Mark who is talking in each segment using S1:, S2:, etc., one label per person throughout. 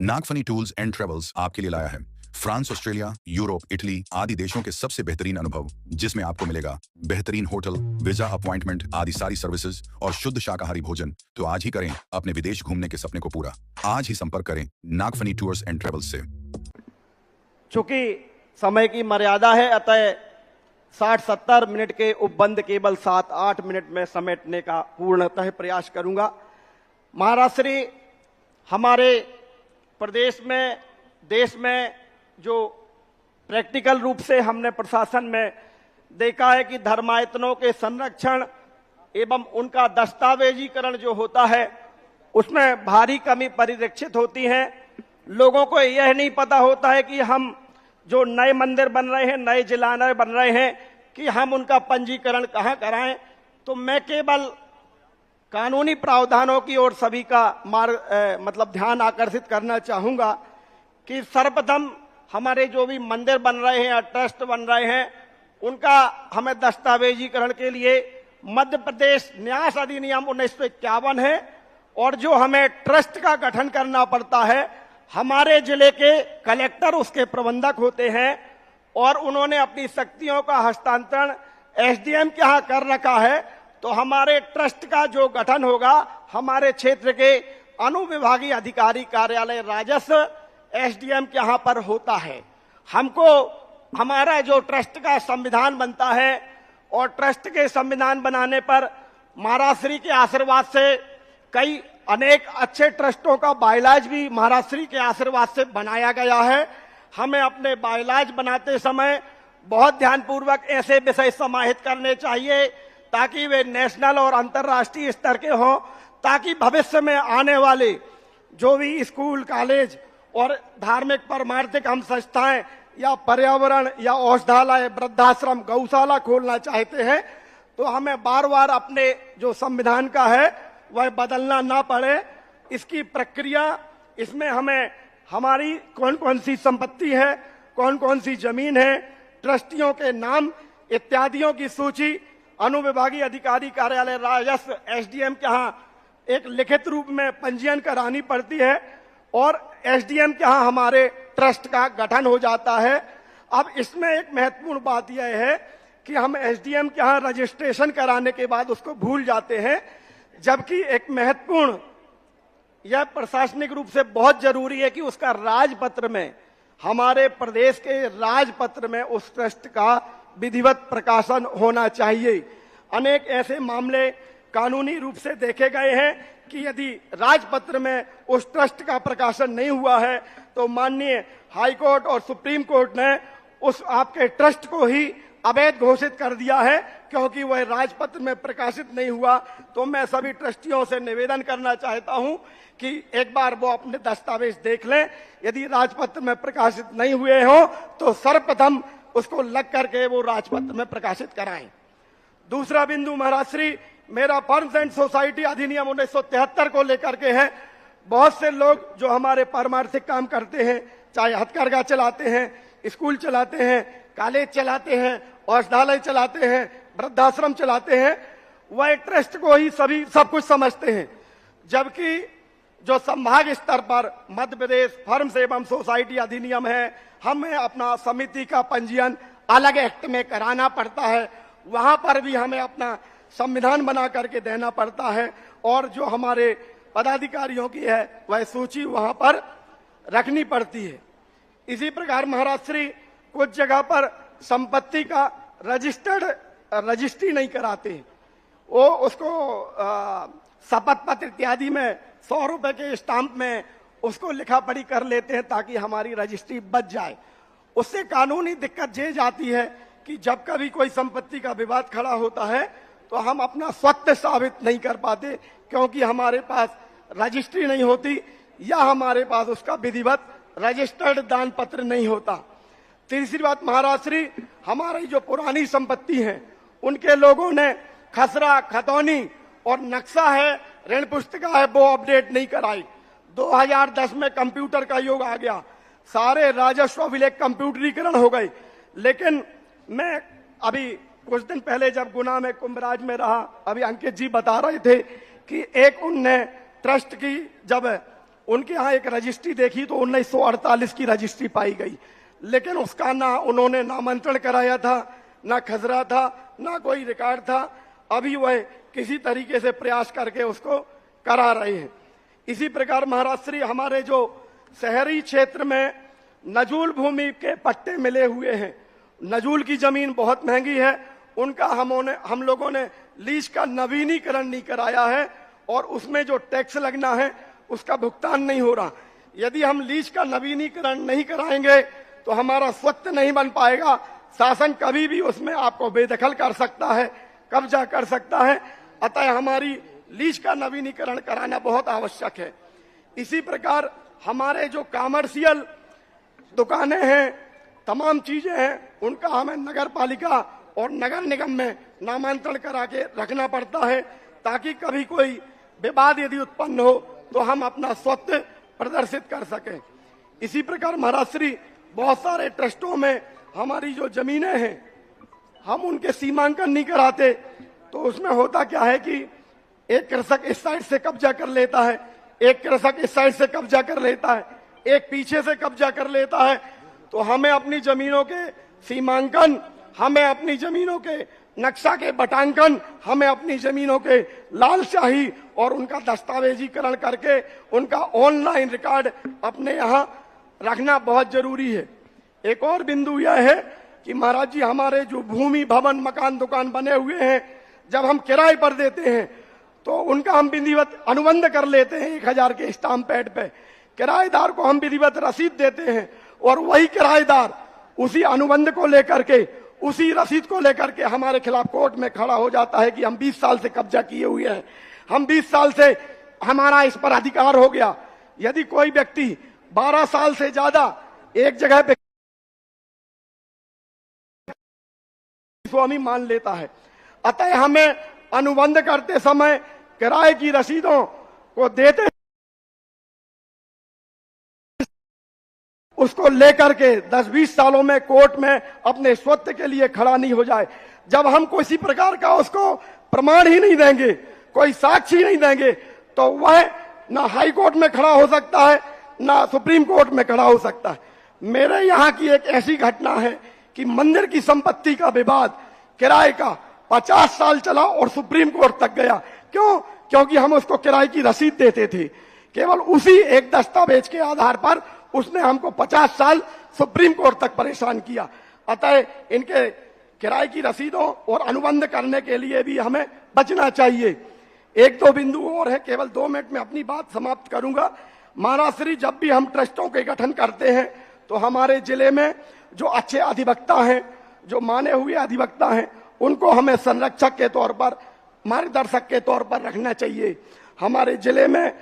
S1: Nagphani tools and travels आपके लिए लाया है फ्रांस, ऑस्ट्रेलिया, यूरोप, इटली आदि देशों के सबसे बेहतरीन अनुभव, जिसमें आपको मिलेगा बेहतरीन होटल, वीजा अपॉइंटमेंट आदि सारी सर्विसेज और शुद्ध शाकाहारी भोजन। तो आज ही करें अपने विदेश घूमने के सपने को पूरा। आज ही संपर्क करें नागफनी टूर्स एंड ट्रेवल्स से।
S2: चूंकि समय की मर्यादा है, अतः 60-70 मिनट के उपबंध केवल 7-8 मिनट में समेटने का पूर्णतः प्रयास करूंगा। महाराष्ट्री हमारे प्रदेश में, देश में जो प्रैक्टिकल रूप से हमने प्रशासन में देखा है कि धर्मायतनों के संरक्षण एवं उनका दस्तावेजीकरण जो होता है उसमें भारी कमी परिलक्षित होती है। लोगों को यह नहीं पता होता है कि हम जो नए मंदिर बन रहे हैं, नए जिलानय बन रहे हैं, कि हम उनका पंजीकरण कहाँ कराएं। तो मैं केवल कानूनी प्रावधानों की ओर सभी का ध्यान आकर्षित करना चाहूंगा कि सर्वप्रथम हमारे जो भी मंदिर बन रहे हैं या ट्रस्ट बन रहे हैं, उनका हमें दस्तावेजीकरण के लिए मध्य प्रदेश न्यास अधिनियम 1951 है, और जो हमें ट्रस्ट का गठन करना पड़ता है, हमारे जिले के कलेक्टर उसके प्रबंधक होते हैं, और उन्होंने अपनी शक्तियों का हस्तांतरण एसडीएम के यहाँ कर रखा है। तो हमारे ट्रस्ट का जो गठन होगा, हमारे क्षेत्र के अनुविभागीय अधिकारी कार्यालय राजस्व एसडीएम के यहाँ पर होता है। हमको हमारा जो ट्रस्ट का संविधान बनता है, और ट्रस्ट के संविधान बनाने पर महाराष्ट्री के आशीर्वाद से कई अनेक अच्छे ट्रस्टों का बायलाज भी महाराष्ट्री के आशीर्वाद से बनाया गया है। हमें अपने बायलाज बनाते समय बहुत ध्यानपूर्वक ऐसे विषय समाहित करने चाहिए ताकि वे नेशनल और अंतर्राष्ट्रीय स्तर के हों, ताकि भविष्य में आने वाले जो भी स्कूल, कॉलेज और धार्मिक परमार्थिक हम संस्थाएं या पर्यावरण या औषधालय, वृद्धाश्रम, गौशाला खोलना चाहते हैं, तो हमें बार बार अपने जो संविधान का है वह बदलना ना पड़े। इसकी प्रक्रिया, इसमें हमें हमारी कौन कौन सी संपत्ति है, कौन कौन सी जमीन है, ट्रस्टियों के नाम इत्यादियों की सूची अनुविभागीय अधिकारी कार्यालय राजस्व एसडीएम के यहाँ एक लिखित रूप में पंजीयन करानी पड़ती है, और एसडीएम के यहाँ हमारे ट्रस्ट का गठन हो जाता है। अब इसमें एक महत्वपूर्ण बात यह है कि हम एसडीएम के यहाँ रजिस्ट्रेशन कराने के बाद उसको भूल जाते हैं, जबकि एक महत्वपूर्ण, यह प्रशासनिक रूप से बहुत जरूरी है कि उसका राजपत्र में, हमारे प्रदेश के राजपत्र में उस ट्रस्ट का विधिवत प्रकाशन होना चाहिए। अनेक ऐसे मामले कानूनी रूप से देखे गए हैं कि यदि राजपत्र में उस ट्रस्ट का प्रकाशन नहीं हुआ है, तो माननीय हाईकोर्ट और सुप्रीम कोर्ट ने उस आपके ट्रस्ट को ही अवैध घोषित कर दिया है, क्योंकि वह राजपत्र में प्रकाशित नहीं हुआ। तो मैं सभी ट्रस्टियों से निवेदन करना चाहता हूं कि एक बार वो अपने दस्तावेज देख लें। यदि राजपत्र में प्रकाशित नहीं हुए हो तो सर्वप्रथम उसको लग करके वो राजपत्र में प्रकाशित कराएं। दूसरा बिंदु महाराष्ट्री, मेरा फर्म्स एंड सोसाइटी अधिनियम 1973 को लेकर के है। बहुत से लोग जो हमारे पारमार्थिक काम करते हैं, चाहे हथकरघा चलाते हैं, स्कूल चलाते हैं, कॉलेज चलाते हैं, औषधालय चलाते हैं, वृद्धाश्रम चलाते हैं, वह ट्रस्ट को ही सब कुछ समझते हैं, जबकि जो संभाग स्तर पर मध्य प्रदेश फर्म्स एवं सोसाइटी अधिनियम है, हमें अपना समिति का पंजीयन अलग एक्ट में कराना पड़ता है। वहां पर भी हमें अपना संविधान बना करके देना पड़ता है, और जो हमारे पदाधिकारियों की है वह सूची वहां पर रखनी पड़ती है। इसी प्रकार महाराष्ट्री कुछ जगह पर संपत्ति का रजिस्ट्री नहीं कराते, वो उसको शपथ पत्र इत्यादि में 100 रुपए के स्टाम्प में उसको लिखा पढ़ी कर लेते हैं ताकि हमारी रजिस्ट्री बच जाए। उससे कानूनी दिक्कत ये जाती है कि जब कभी कोई संपत्ति का विवाद खड़ा होता है तो हम अपना स्वत्व साबित नहीं कर पाते, क्योंकि हमारे पास रजिस्ट्री नहीं होती या हमारे पास उसका विधिवत रजिस्टर्ड दान पत्र नहीं होता। तीसरी बात महाराष्ट्री, हमारी जो पुरानी संपत्ति है उनके लोगों ने खसरा, खतौनी और नक्शा है, ऋण पुस्तिका है, वो अपडेट नहीं कराई। 2010 में कंप्यूटर का युग आ गया, सारे राजस्व अभिलेख कंप्यूटरीकरण हो गए। लेकिन मैं अभी कुछ दिन पहले जब गुना में कुंभराज में रहा, अभी अंकित जी बता रहे थे कि एक उनने ट्रस्ट की जब उनके यहाँ एक रजिस्ट्री देखी तो 1948 की रजिस्ट्री पाई गई, लेकिन उसका ना उन्होंने नामांतरण कराया था, ना खसरा था, ना कोई रिकॉर्ड था। अभी वह किसी तरीके से प्रयास करके उसको करा रहे हैं। इसी प्रकार महाराष्ट्री हमारे जो शहरी क्षेत्र में नजूल भूमि के पट्टे मिले हुए हैं, नजूल की जमीन बहुत महंगी है, उनका हम लोगों ने लीज का नवीनीकरण नहीं कराया है और उसमें जो टैक्स लगना है उसका भुगतान नहीं हो रहा। यदि हम लीज का नवीनीकरण नहीं कराएंगे तो हमारा स्वत्व नहीं बन पाएगा। शासन कभी भी उसमें आपको बेदखल कर सकता है, कब्जा कर सकता है। अतः हमारी लीज का नवीनीकरण कराना बहुत आवश्यक है। इसी प्रकार हमारे जो कॉमर्शियल दुकानें हैं, तमाम चीजें हैं, उनका हमें नगर पालिका और नगर निगम में नामांतरण करा के रखना पड़ता है, ताकि कभी कोई विवाद यदि उत्पन्न हो तो हम अपना स्वत्व प्रदर्शित कर सकें। इसी प्रकार महाराष्ट्री बहुत सारे ट्रस्टों में हमारी जो जमीनें हैं हम उनके सीमांकन नहीं कराते, तो उसमें होता क्या है कि एक कृषक इस साइड से कब्जा कर लेता है, एक कृषक इस साइड से कब्जा कर लेता है, एक पीछे से कब्जा कर लेता है। तो हमें अपनी जमीनों के सीमांकन, हमें अपनी जमीनों के नक्शा के बटांकन, हमें अपनी जमीनों के लालशाही और उनका दस्तावेजीकरण करके उनका ऑनलाइन रिकॉर्ड अपने यहाँ रखना बहुत जरूरी है। एक और बिंदु यह है कि महाराज जी हमारे जो भूमि भवन मकान दुकान बने हुए हैं, जब हम किराए पर देते हैं तो उनका हम विधिवत अनुबंध कर लेते हैं 1000 के स्टाम्प पैड पे। किराएदार को हम विधिवत रसीद देते हैं और वही किराएदार उसी अनुबंध को लेकर के, उसी रसीद को लेकर के हमारे खिलाफ कोर्ट में खड़ा हो जाता है कि हम 20 साल से कब्जा किए हुए हैं, हम 20 साल से हमारा इस पर अधिकार हो गया। यदि कोई व्यक्ति 12 साल से ज्यादा एक जगह पे स्वामी मान लेता है, अतः हमें अनुबंध करते समय किराए की रसीदों को देते उसको लेकर के 10-20 सालों में कोर्ट में अपने स्वत्व के लिए खड़ा नहीं हो जाए। जब हम किसी प्रकार का उसको प्रमाण ही नहीं देंगे, कोई साक्षी नहीं देंगे, तो वह ना हाई कोर्ट में खड़ा हो सकता है, ना सुप्रीम कोर्ट में खड़ा हो सकता है। मेरे यहाँ की एक ऐसी घटना है कि मंदिर की संपत्ति का विवाद किराए का 50 साल चला और सुप्रीम कोर्ट तक गया। क्यों? क्योंकि हम उसको किराए की रसीद देते थे। केवल उसी एक दस्तावेज के आधार पर उसने हमको 50 साल सुप्रीम कोर्ट तक परेशान किया। अतः इनके किराए की रसीदों और अनुबंध करने के लिए भी हमें बचना चाहिए। एक दो बिंदु और है, केवल 2 मिनट में अपनी बात समाप्त करूंगा। महाराष्ट्री जब भी हम ट्रस्टों के गठन करते हैं तो हमारे जिले में जो अच्छे अधिवक्ता हैं, जो माने हुए अधिवक्ता हैं, उनको हमें संरक्षक के तौर पर, मार्गदर्शक के तौर पर रखना चाहिए। हमारे जिले में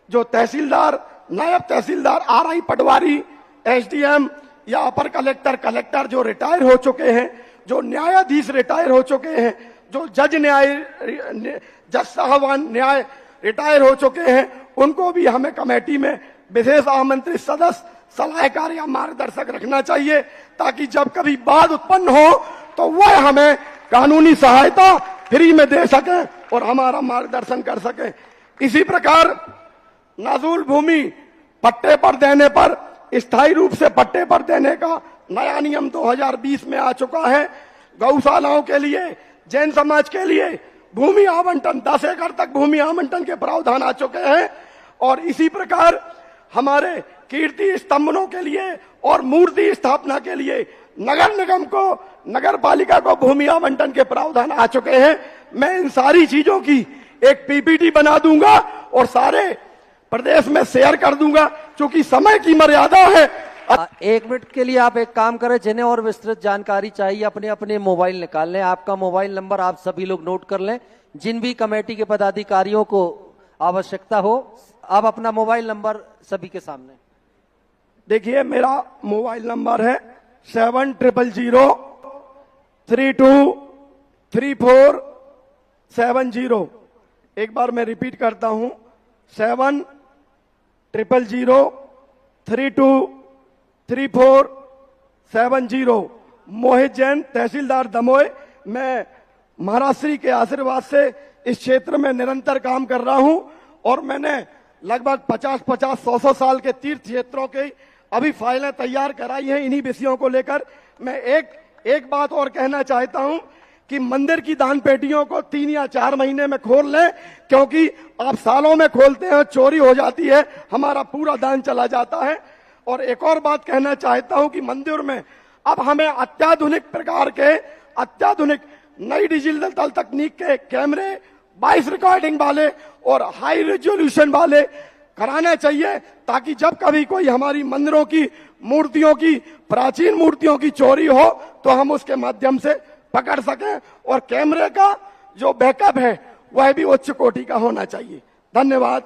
S2: जो तहसीलदार, नायब तहसीलदार, आरआई पटवारी, एसडीएम या अपर कलेक्टर, कलेक्टर जो रिटायर हो चुके हैं, जो न्यायाधीश रिटायर हो चुके हैं, जो जज साहबान न्याय रिटायर हो चुके हैं, उनको भी हमें कमेटी में विशेष आमंत्रित सदस्य, सलाहकार या मार्गदर्शक रखना चाहिए, ताकि जब कभी वाद उत्पन्न हो तो वह हमें कानूनी सहायता फ्री में दे सके और हमारा मार्गदर्शन कर सके। इसी प्रकार नजूल भूमि पट्टे पर देने पर, स्थायी रूप से पट्टे पर देने का नया नियम 2020 में आ चुका है। गौशालाओं के लिए, जैन समाज के लिए भूमि आवंटन 10 एकड़ तक भूमि आवंटन के प्रावधान आ चुके हैं। और इसी प्रकार हमारे कीर्ति स्तंभनों के लिए और मूर्ति स्थापना के लिए नगर निगम को, नगर पालिका को भूमि आवंटन के प्रावधान आ चुके हैं। मैं इन सारी चीजों की एक पीपीटी बना दूंगा और सारे प्रदेश में शेयर कर दूंगा, क्योंकि समय की मर्यादा है।
S3: 1 मिनट के लिए आप एक काम करें, जिन्हें और विस्तृत जानकारी चाहिए अपने अपने मोबाइल निकाल लें। आपका मोबाइल नंबर आप सभी लोग नोट कर लें। जिन भी कमेटी के पदाधिकारियों को आवश्यकता हो, आप अपना मोबाइल नंबर सभी के सामने।
S2: देखिए, मेरा मोबाइल नंबर है 7000323470। एक बार मैं रिपीट करता हूं, 7000323470। मोहित जैन, तहसीलदार दमोह। मैं महाराष्ट्री के आशीर्वाद से इस क्षेत्र में निरंतर काम कर रहा हूं और मैंने लगभग 50-50, 100 साल के तीर्थ क्षेत्रों के अभी फाइलें तैयार कराई हैं इन्हीं विषयों को लेकर। मैं एक बात और कहना चाहता हूं कि मंदिर की दान पेटियों को 3 या 4 महीने में खोल लें, क्योंकि आप सालों में खोलते हैं, चोरी हो जाती है, हमारा पूरा दान चला जाता है। और एक और बात कहना चाहता हूं कि मंदिर में अब हमें अत्याधुनिक प्रकार के अत्याधुनिक नई डिजिटल तकनीक के कैमरे, वॉइस रिकॉर्डिंग वाले और हाई रेजोल्यूशन वाले कराना चाहिए, ताकि जब कभी कोई हमारी मंदिरों की मूर्तियों की, प्राचीन मूर्तियों की चोरी हो तो हम उसके माध्यम से पकड़ सकें। और कैमरे का जो बैकअप है वह भी उच्च कोटि का होना चाहिए। धन्यवाद।